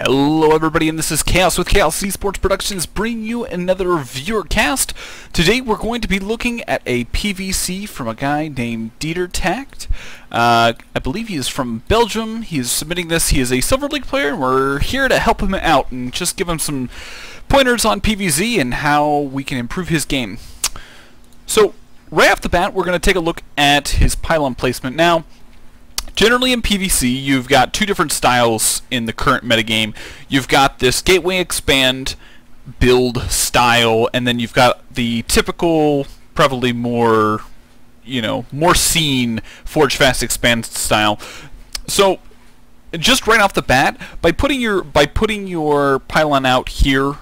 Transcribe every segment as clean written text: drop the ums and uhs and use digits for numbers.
Hello everybody, and this is Chaos with Chaos Esports Productions, bringing you another viewer cast. Today we're going to be looking at a PvC from a guy named Dietibol. I believe he is from Belgium. He is submitting this. He is a Silver League player, and we're here to help him out and just give him some pointers on PvZ and how we can improve his game. So right off the bat, we're going to take a look at his pylon placement. Now, generally in PvC, you've got two different styles in the current metagame. You've got this gateway expand build style, and then you've got the typical, probably more, more seen forge fast expand style. So, just right off the bat, by putting your pylon out here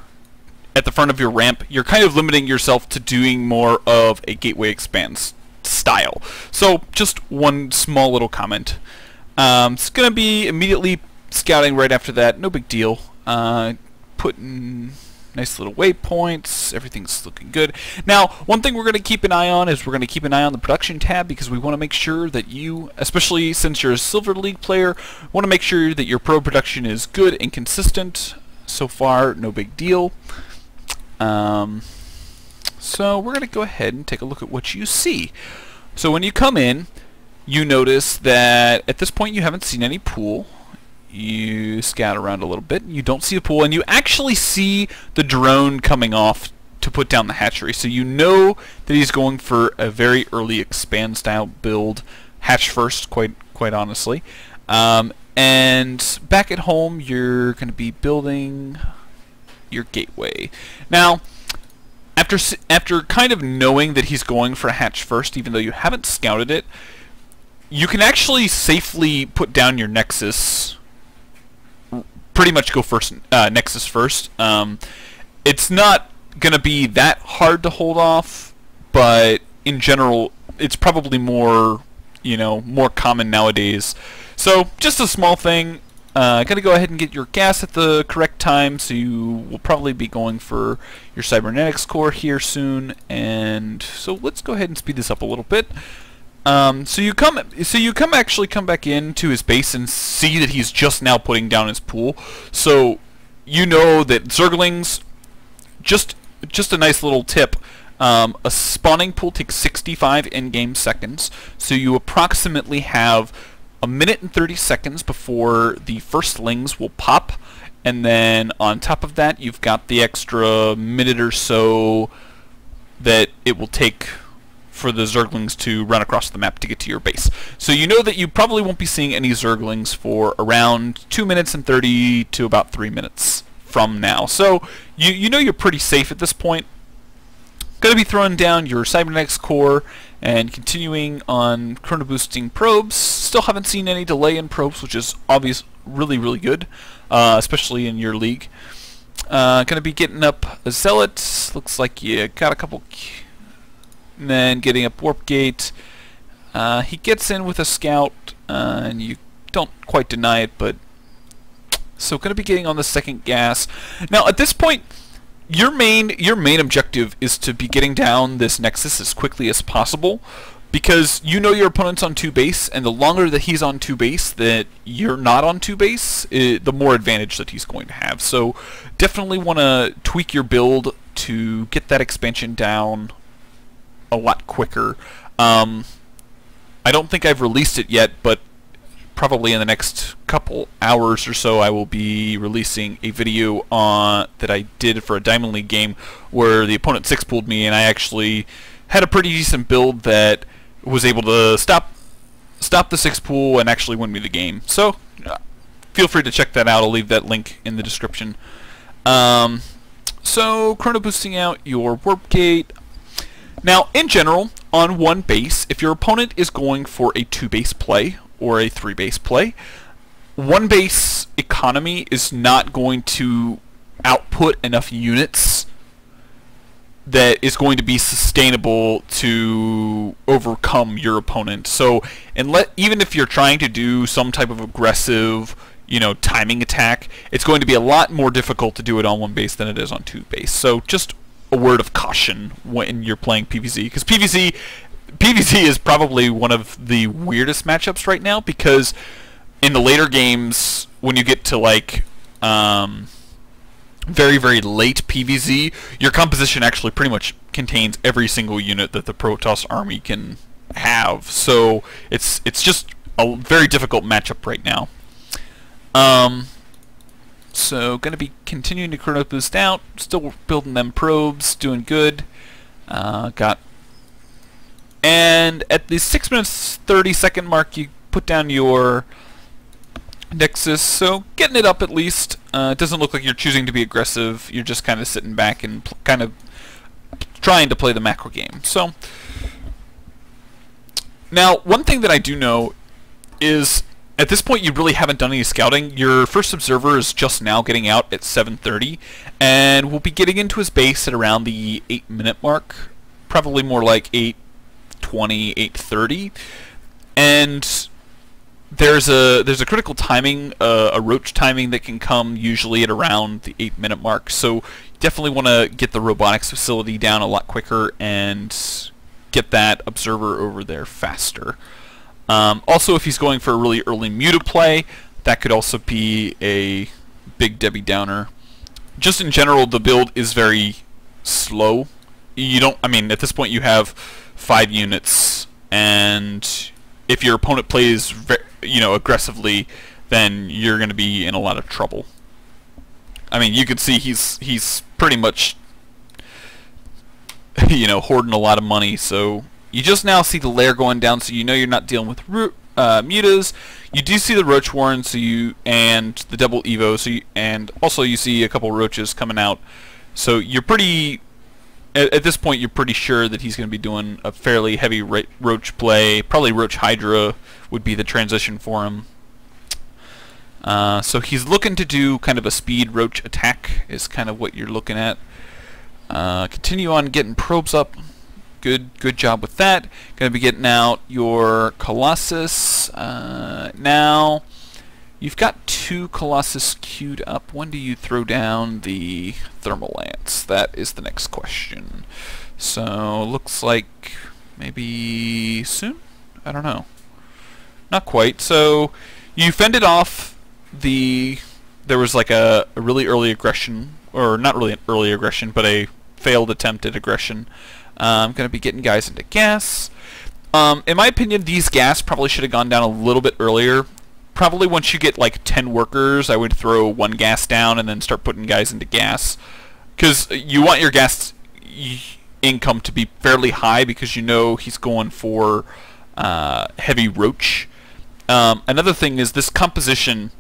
at the front of your ramp, you're kind of limiting yourself to doing more of a gateway expand style. So just one small little comment. It's going to be immediately scouting right after that. No big deal. Putting nice little waypoints. Everything's looking good. Now, one thing we're going to keep an eye on is we're going to keep an eye on the production tab, because we want to make sure that you, especially since you're a Silver League player, want to make sure that your pro production is good and consistent. So far, no big deal. So we're going to go ahead and take a look at what you see. So when you come in, you notice that at this point you haven't seen any pool. You scout around a little bit, you don't see a pool, and you actually see the drone coming off to put down the hatchery. So you know that he's going for a very early expand style build, hatch first, quite honestly. And back at home, you're going to be building your gateway. Now, after kind of knowing that he's going for a hatch first, even though you haven't scouted it, you can actually safely put down your nexus. Pretty much go first, nexus first. It's not gonna be that hard to hold off, but in general, it's probably more, more common nowadays. So just a small thing. Gotta go ahead and get your gas at the correct time, so you will probably be going for your cybernetics core here soon. And so let's go ahead and speed this up a little bit. So you actually come back into his base and see that he's just now putting down his pool. So you know that Zerglings, just a nice little tip. A spawning pool takes 65 in-game seconds, so you approximately have a minute and 30 seconds before the first lings will pop, and then on top of that you've got the extra minute or so that it will take for the Zerglings to run across the map to get to your base. So you know that you probably won't be seeing any Zerglings for around 2 minutes and 30 to about 3 minutes from now. So you know you're pretty safe at this point. Going to be throwing down your cybernetics core and continuing on chrono boosting probes. Still haven't seen any delay in probes, which is obvious, really good, especially in your league. Going to be getting up a zealot. Looks like you got a couple, and then getting up warp gate. He gets in with a scout, and you don't quite deny it, but so going to be getting on the second gas. Now at this point, your main objective is to be getting down this nexus as quickly as possible, because you know your opponent's on 2 base, and the longer that he's on 2 base that you're not on 2 base, the more advantage that he's going to have. So definitely want to tweak your build to get that expansion down a lot quicker. I don't think I've released it yet, but probably in the next couple hours or so I will be releasing a video that I did for a Diamond League game where the opponent 6-pooled me, and I actually had a pretty decent build that was able to stop the 6-pool and actually win me the game. So feel free to check that out. I'll leave that link in the description. So chrono boosting out your warp gate. Now in general, on 1 base, if your opponent is going for a 2-base play or a 3-base play, 1 base economy is not going to output enough units that is going to be sustainable to overcome your opponent. So even if you're trying to do some type of aggressive, timing attack, it's going to be a lot more difficult to do it on 1 base than it is on 2 base. So just a word of caution when you're playing PvZ, because PvZ is probably one of the weirdest matchups right now, because in the later games, when you get to like very, very late PvZ, your composition actually pretty much contains every single unit that the Protoss army can have. So it's just a very difficult matchup right now. So going to be continuing to chrono boost out, still building them probes, doing good. And at the 6 minutes 30-second mark, you put down your Nexus, so getting it up at least. It doesn't look like you're choosing to be aggressive. You're just kind of sitting back and kind of trying to play the macro game. So now, one thing that I do know is at this point you really haven't done any scouting. Your first observer is just now getting out at 7:30, and we'll be getting into his base at around the 8-minute mark, probably more like 8:20, 8:30, and there's a critical timing, a roach timing that can come usually at around the 8-minute mark. So definitely want to get the robotics facility down a lot quicker and get that observer over there faster. Also, if he's going for a really early muta play, that could also be a big Debbie Downer. Just in general, the build is very slow. I mean, at this point you have 5 units, and if your opponent plays aggressively, then you're going to be in a lot of trouble. I mean, you can see he's pretty much hoarding a lot of money. So you just now see the lair going down, so you know you're not dealing with mutas. You do see the roach warren, and the double evo, and also you see a couple roaches coming out. So you're pretty. At this point, you're pretty sure that he's going to be doing a fairly heavy roach play. Probably Roach Hydra would be the transition for him. So he's looking to do kind of a speed roach attack is kind of what you're looking at. Continue on getting probes up. Good job with that. Going to be getting out your Colossus. Now, you've got 2 Colossus queued up. When do you throw down the Thermal Lance? That is the next question. So, looks like maybe soon? I don't know. Not quite. So, you fended off there was like a really early aggression, or not really an early aggression, but a failed attempt at aggression. I'm going to be getting guys into gas. In my opinion, these gas probably should have gone down a little bit earlier. Probably once you get like 10 workers, I would throw 1 gas down and then start putting guys into gas. Because you want your gas income to be fairly high, because you know he's going for heavy roach. Another thing is this composition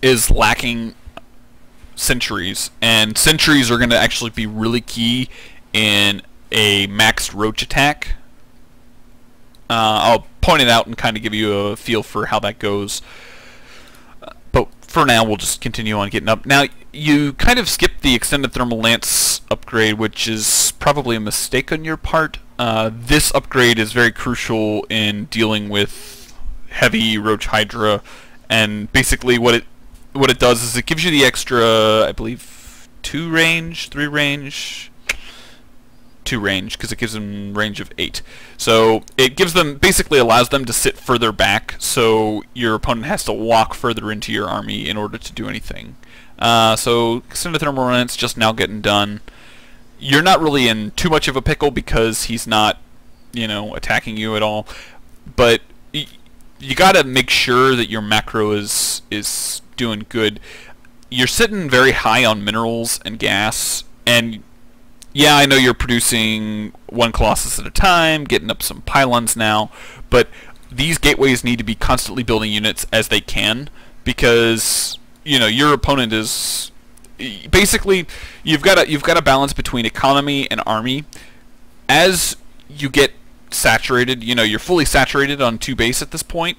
is lacking sentries, and sentries are going to actually be really key in a maxed roach attack. I'll point it out and kind of give you a feel for how that goes. But for now, we'll just continue on getting up. Now, you kind of skipped the extended thermal lance upgrade, which is probably a mistake on your part. This upgrade is very crucial in dealing with heavy Roach Hydra, and basically what it does is it gives you the extra, I believe, 2 range, 3 range. 2 range, because it gives them range of 8. So it gives them, basically allows them to sit further back, so your opponent has to walk further into your army in order to do anything. So extended thermal lance just now getting done. You're not really in too much of a pickle because he's not, attacking you at all. But you gotta make sure that your macro is doing good. You're sitting very high on minerals and gas, and yeah, I know you're producing 1 Colossus at a time, getting up some pylons now, but these gateways need to be constantly building units as they can, because your opponent is basically you've got a balance between economy and army. As you get saturated, you're fully saturated on 2 base at this point.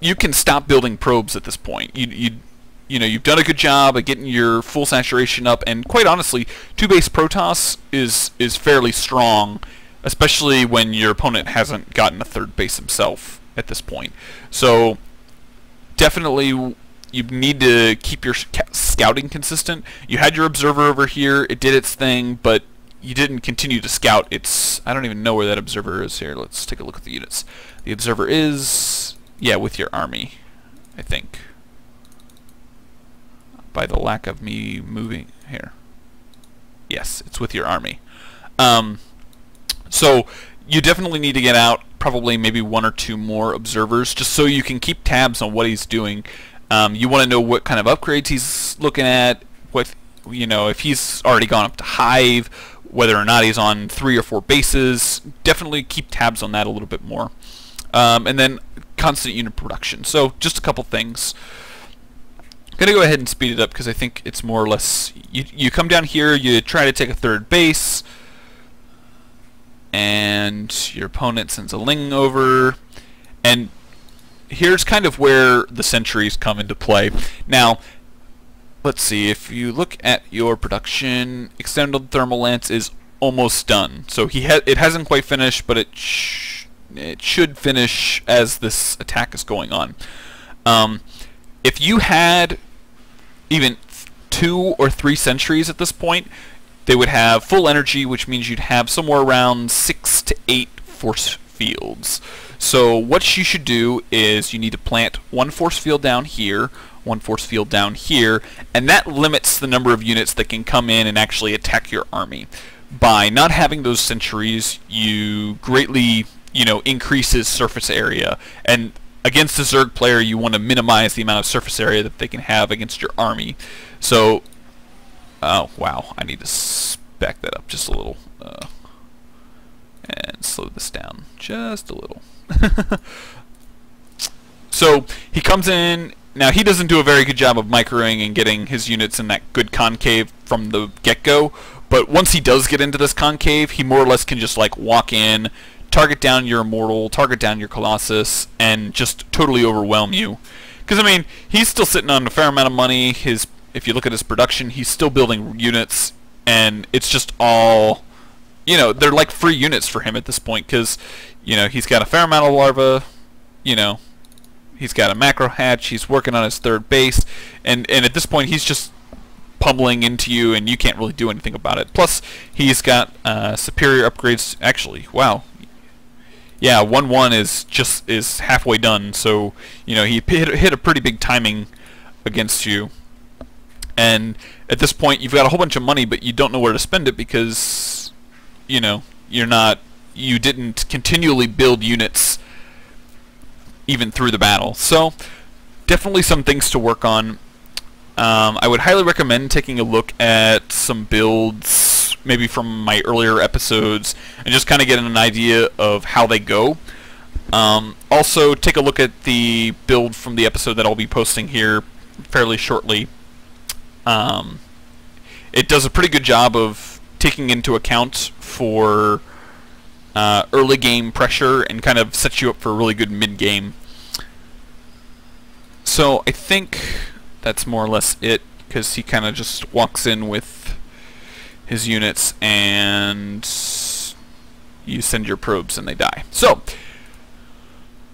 You can stop building probes at this point. You've done a good job of getting your full saturation up, and quite honestly, 2-base Protoss is fairly strong, especially when your opponent hasn't gotten a 3rd base himself at this point. So definitely you need to keep your scouting consistent. You had your observer over here, it did its thing, but you didn't continue to scout. I don't even know where that observer is here. Let's take a look at the units. The observer is, yeah, with your army, I think. by the lack of me moving here. Yes, it's with your army. So you definitely need to get out probably maybe 1 or 2 more observers just so you can keep tabs on what he's doing. You want to know what kind of upgrades he's looking at, what, you know, if he's already gone up to Hive, whether or not he's on 3 or 4 bases. Definitely keep tabs on that a little bit more. And then constant unit production. So just a couple things. I'm going to go ahead and speed it up because I think it's more or less, you come down here, you try to take a 3rd base, and your opponent sends a Ling over, and here's kind of where the sentries come into play. Now, let's see, if you look at your production, Extended Thermal Lance is almost done. So it hasn't quite finished, but it should finish as this attack is going on. If you had even 2 or 3 sentries at this point, they would have full energy, which means you'd have somewhere around 6 to 8 force fields. So what you should do is you need to plant 1 force field down here, 1 force field down here, and that limits the number of units that can come in and actually attack your army. By not having those sentries, you greatly, you know, increases surface area, and against a Zerg player you want to minimize the amount of surface area that they can have against your army. So oh wow, I need to back that up just a little and slow this down just a little. So he comes in. Now he doesn't do a very good job of microing and getting his units in that good concave from the get-go, but once he does get into this concave, he more or less can just like walk in, target down your Immortal, target down your Colossus, and just totally overwhelm you. Because I mean, he's still sitting on a fair amount of money. If you look at his production, he's still building units, and it's just all, you know, they're like free units for him at this point, because, you know, he's got a fair amount of larvae, you know, he's got a macro hatch, he's working on his 3rd base, and at this point he's just pummeling into you, and you can't really do anything about it. Plus, he's got superior upgrades. Actually, wow. Yeah, 1-1 is halfway done, so, you know, he hit a pretty big timing against you. And at this point, you've got a whole bunch of money, but you don't know where to spend it because, you know, you didn't continually build units even through the battle. So, definitely some things to work on. I would highly recommend taking a look at some builds, maybe from my earlier episodes, and just kind of getting an idea of how they go. Also, take a look at the build from the episode that I'll be posting here fairly shortly. It does a pretty good job of taking into account for early game pressure and kind of sets you up for a really good mid game. So I think that's more or less it, because he kind of just walks in with his units and you send your probes and they die. So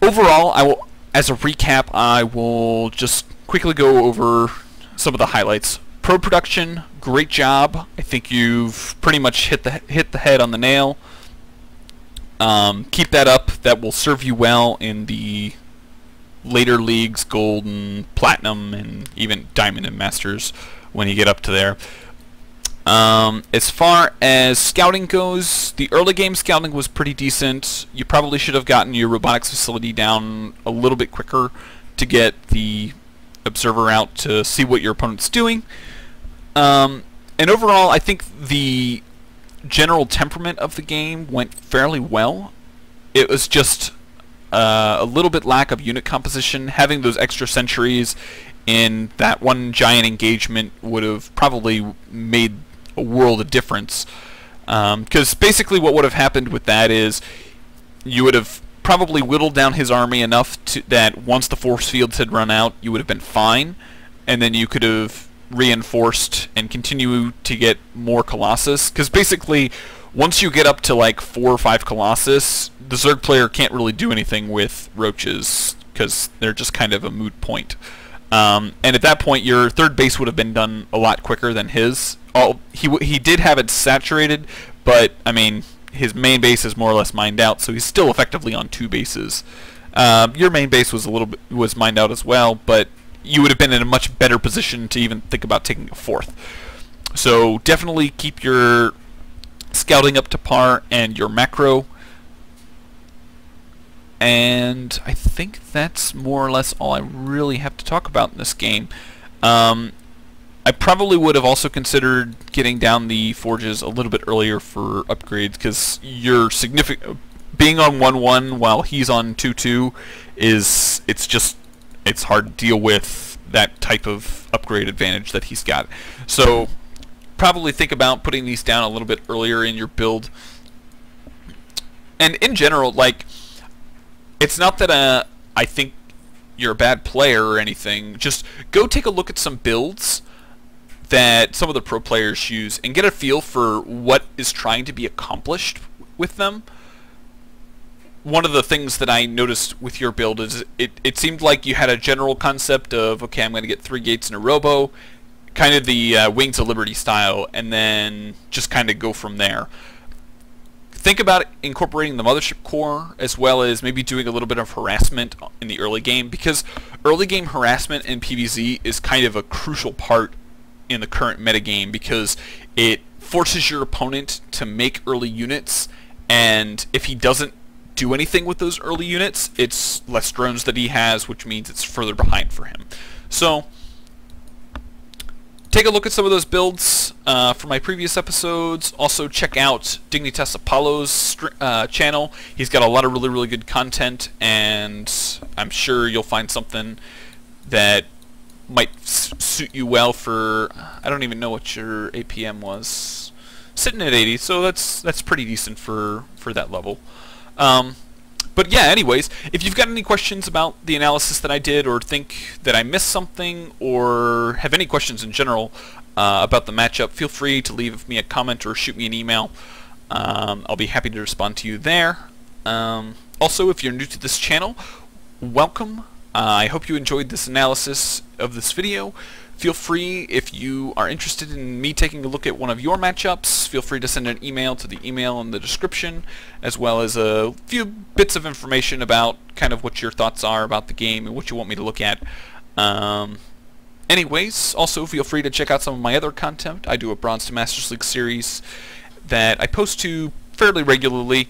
overall, as a recap, I will just quickly go over some of the highlights. Probe production, great job. I think you've pretty much hit the head on the nail. Keep that up. That will serve you well in the later leagues, gold and platinum, and even diamond and masters when you get up to there. As far as scouting goes, the early game scouting was pretty decent. You probably should have gotten your robotics facility down a little bit quicker to get the observer out to see what your opponent's doing. And overall, I think the general temperament of the game went fairly well. It was just a little bit lack of unit composition. Having those extra sentries in that one giant engagement would have probably made a world of difference. Because basically what would have happened with that is you would have probably whittled down his army enough that once the force fields had run out, you would have been fine, and then you could have reinforced and continue to get more Colossus. Because basically, once you get up to like 4 or 5 Colossus, the Zerg player can't really do anything with roaches because they're just kind of a moot point. And at that point, your 3rd base would have been done a lot quicker than his. He did have it saturated, but I mean, his main base is more or less mined out, so he's still effectively on 2 bases. Your main base was mined out as well, but you would have been in a much better position to even think about taking a 4th. So definitely keep your scouting up to par and your macro. And I think that's more or less all I really have to talk about in this game. I probably would have also considered getting down the forges a little bit earlier for upgrades, because you're being on 1-1 while he's on 2-2 it's hard to deal with that type of upgrade advantage that he's got. So probably think about putting these down a little bit earlier in your build. And in general, like, it's not that I think you're a bad player or anything. Just go take a look at some builds that some of the pro players use and get a feel for what is trying to be accomplished with them. One of the things that I noticed with your build is it seemed like you had a general concept of, okay, I'm going to get 3 gates in a robo, kind of the Wings of Liberty style, and then just kind of go from there. Think about incorporating the Mothership Core, as well as maybe doing a little bit of harassment in the early game, because early game harassment in PvZ is kind of a crucial part in the current metagame, because it forces your opponent to make early units, and if he doesn't do anything with those early units, it's less drones that he has, which means it's further behind for him. So take a look at some of those builds from my previous episodes. Also check out Dignitas Apollo's channel. He's got a lot of really good content, and I'm sure you'll find something that might suit you well for, I don't even know what your APM was. Sitting at 80, so that's pretty decent for that level. But yeah, anyways, if you've got any questions about the analysis that I did, or think that I missed something, or have any questions in general about the matchup, feel free to leave me a comment or shoot me an email. I'll be happy to respond to you there. Also, if you're new to this channel, welcome. I hope you enjoyed this analysis of this video. Feel free, if you are interested in me taking a look at one of your matchups, feel free to send an email to the email in the description, as well as a few bits of information about kind of what your thoughts are about the game and what you want me to look at. Anyways, also feel free to check out some of my other content. I do a Bronze to Masters League series that I post to fairly regularly,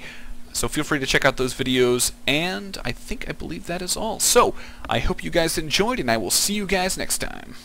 so feel free to check out those videos, and I believe that is all. So, I hope you guys enjoyed, and I will see you guys next time.